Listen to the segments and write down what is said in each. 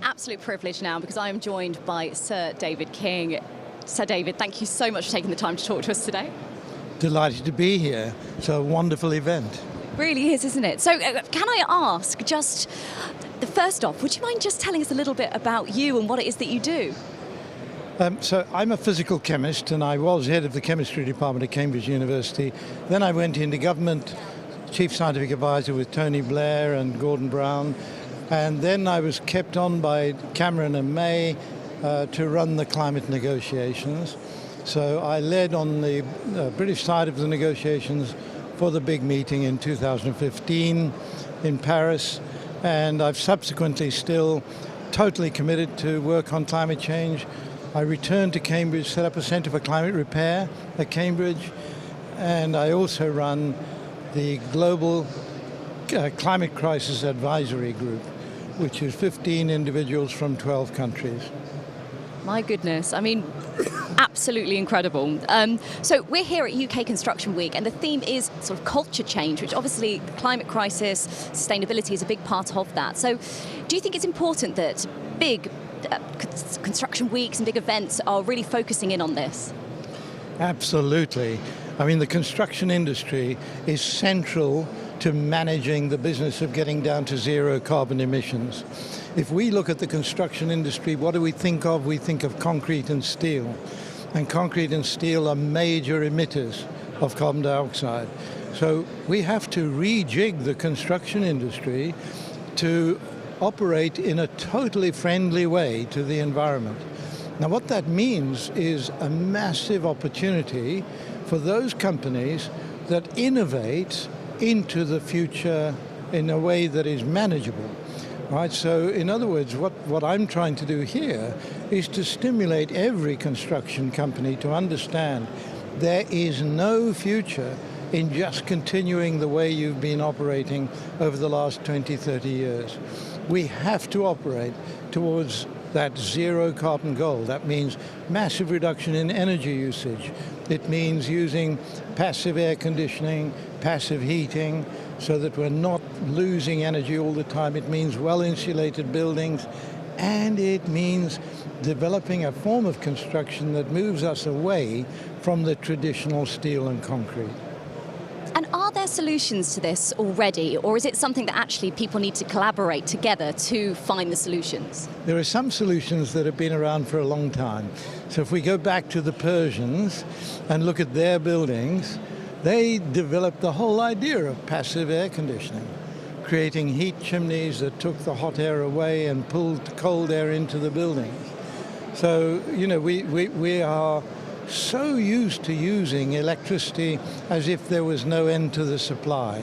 absolute privilege now because I am joined by Sir David King. Sir David, thank you so much for taking the time to talk to us today. Delighted to be here. It's a wonderful event. Really is, isn't it? So can I ask, just first off, would you mind just telling us a little bit about you and what it is that you do? So I'm a physical chemist, and I was head of the chemistry department at Cambridge University. Then I went into government, chief scientific advisor with Tony Blair and Gordon Brown. And then I was kept on by Cameron and May to run the climate negotiations. So I led on the British side of the negotiations for the big meeting in 2015 in Paris. And I've subsequently still totally committed to work on climate change. I returned to Cambridge, set up a Centre for Climate Repair at Cambridge, and I also run the Global Climate Crisis Advisory Group, which is 15 individuals from 12 countries. My goodness, I mean, absolutely incredible. So we're here at UK Construction Week, and the theme is sort of culture change, which obviously the climate crisis, sustainability is a big part of that. So do you think it's important that big construction weeks and big events are really focusing in on this? Absolutely. I mean, the construction industry is central to managing the business of getting down to zero carbon emissions. If we look at the construction industry, what do we think of? We think of concrete and steel. And concrete and steel are major emitters of carbon dioxide. So we have to rejig the construction industry to operate in a totally friendly way to the environment. Now what that means is a massive opportunity for those companies that innovate into the future in a way that is manageable. Right? So in other words, what I'm trying to do here is to stimulate every construction company to understand there is no future in just continuing the way you've been operating over the last 20, 30 years. We have to operate towards that zero carbon goal. That means massive reduction in energy usage. It means using passive air conditioning, passive heating, so that we're not losing energy all the time. It means well-insulated buildings, and it means developing a form of construction that moves us away from the traditional steel and concrete. And are there solutions to this already, or is it something that actually people need to collaborate together to find the solutions? There are some solutions that have been around for a long time. So if we go back to the Persians and look at their buildings, they developed the whole idea of passive air conditioning, creating heat chimneys that took the hot air away and pulled cold air into the buildings. So, you know, we are so used to using electricity as if there was no end to the supply.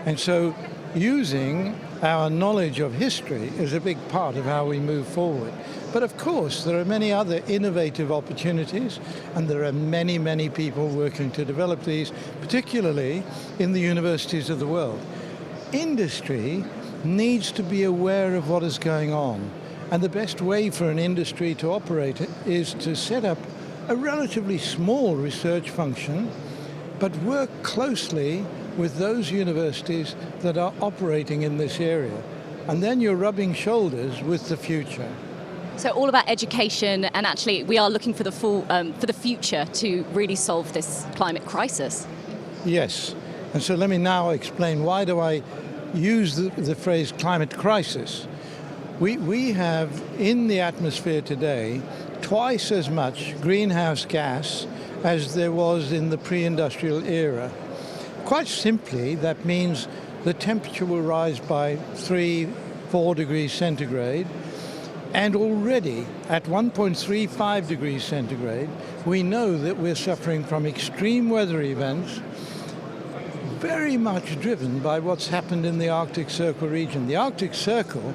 And so using our knowledge of history is a big part of how we move forward. But of course, there are many other innovative opportunities, and there are many, many people working to develop these, particularly in the universities of the world. Industry needs to be aware of what is going on. And the best way for an industry to operate is to set up a relatively small research function, but work closely with those universities that are operating in this area. And then you're rubbing shoulders with the future. So all about education, and actually we are looking for the future to really solve this climate crisis. Yes, and so let me now explain why do I use the phrase climate crisis. We have in the atmosphere today twice as much greenhouse gas as there was in the pre-industrial era. Quite simply, that means the temperature will rise by 3-4 degrees centigrade, and already at 1.35 degrees centigrade, we know that we're suffering from extreme weather events, very much driven by what's happened in the Arctic Circle region. The Arctic Circle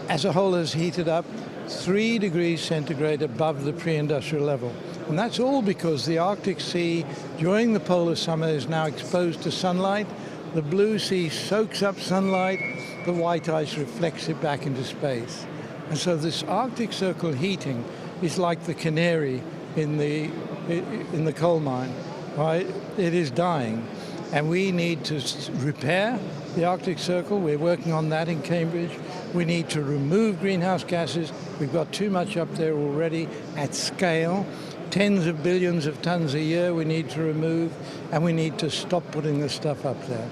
as a whole has heated up 3 degrees centigrade above the pre-industrial level. And that's all because the Arctic Sea during the polar summer is now exposed to sunlight. The blue sea soaks up sunlight, the white ice reflects it back into space. And so this Arctic Circle heating is like the canary in the coal mine, right? It is dying. And we need to repair the Arctic Circle. We're working on that in Cambridge. We need to remove greenhouse gases. We've got too much up there already at scale. Tens of billions of tons a year we need to remove, and we need to stop putting this stuff up there.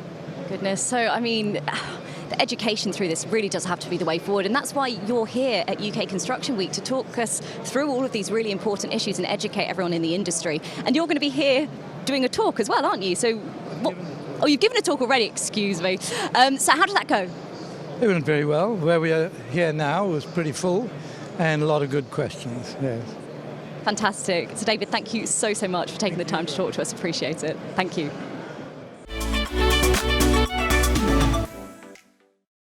Goodness, so I mean, the education through this really does have to be the way forward, and that's why you're here at UK Construction Week, to talk us through all of these really important issues and educate everyone in the industry. And you're going to be here doing a talk as well, aren't you? So, oh, you've given a talk already, excuse me. So how did that go? It went very well. Where we are here now was pretty full, and a lot of good questions, yes. Fantastic. So David, thank you so much for taking the time to talk to us. Appreciate it. Thank you.